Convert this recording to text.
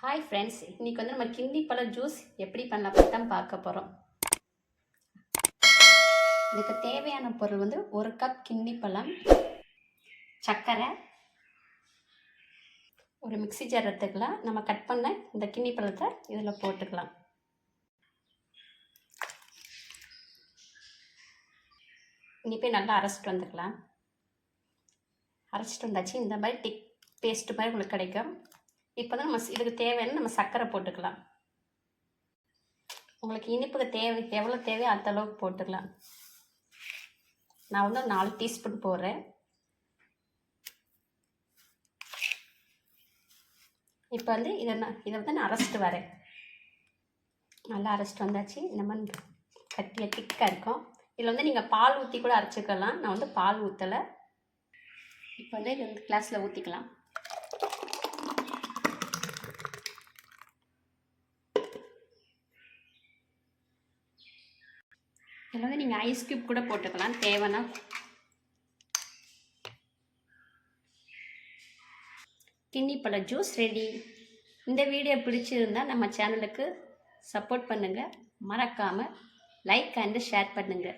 Hi friends, இன்றைக்கி வந்து நம்ம கின்னி பழ ஜூஸ் எப்படி பண்ணலாம் தான் பார்க்க போகிறோம். இதுக்கு தேவையான பொருள் வந்து 1 கப் கின்னி பழம், சர்க்கரை, ஒரு மிக்ஸி ஜார் எடுத்துக்கலாம். நம்ம கட் பண்ண இந்த கின்னி பழத்தை இதில் போட்டுக்கலாம். இனி போய் நல்லா அரைச்சிட்டு வந்துக்கலாம். அரைச்சிட்டு வந்தாச்சு. இந்த மாதிரி திக் பேஸ்ட் மாதிரி உங்களுக்கு கிடைக்கும். இப்போ தான் நம்ம இதுக்கு தேவையான நம்ம சர்க்கரை போட்டுக்கலாம். உங்களுக்கு இனிப்புக்கு எவ்வளோ தேவையோ அந்த அளவுக்கு போட்டுக்கலாம். நான் வந்து 4 டீஸ்பூன் போடுறேன். இப்போ வந்து இதை வந்து நான் அரைச்சிட்டு வரேன். நல்லா அரைச்சிட்டு வந்தாச்சு. இந்த மாதிரி கட்டியாக திக்காக இருக்கும். இதில் வந்து நீங்கள் பால் ஊற்றி கூட அரைச்சிக்கலாம். நான் வந்து பால் ஊற்றலை. இப்போ வந்து இது வந்து கிளாஸில் ஊற்றிக்கலாம். இதில் வந்து நீங்கள் ஐஸ் க்யூப் கூட போட்டுக்கலாம் தேவைன்னா. கின்னி பழ ஜூஸ் ரெடி. இந்த வீடியோ பிடிச்சிருந்தால் நம்ம சேனலுக்கு சப்போர்ட் பண்ணுங்கள். மறக்காமல் லைக் அண்ட் ஷேர் பண்ணுங்கள்.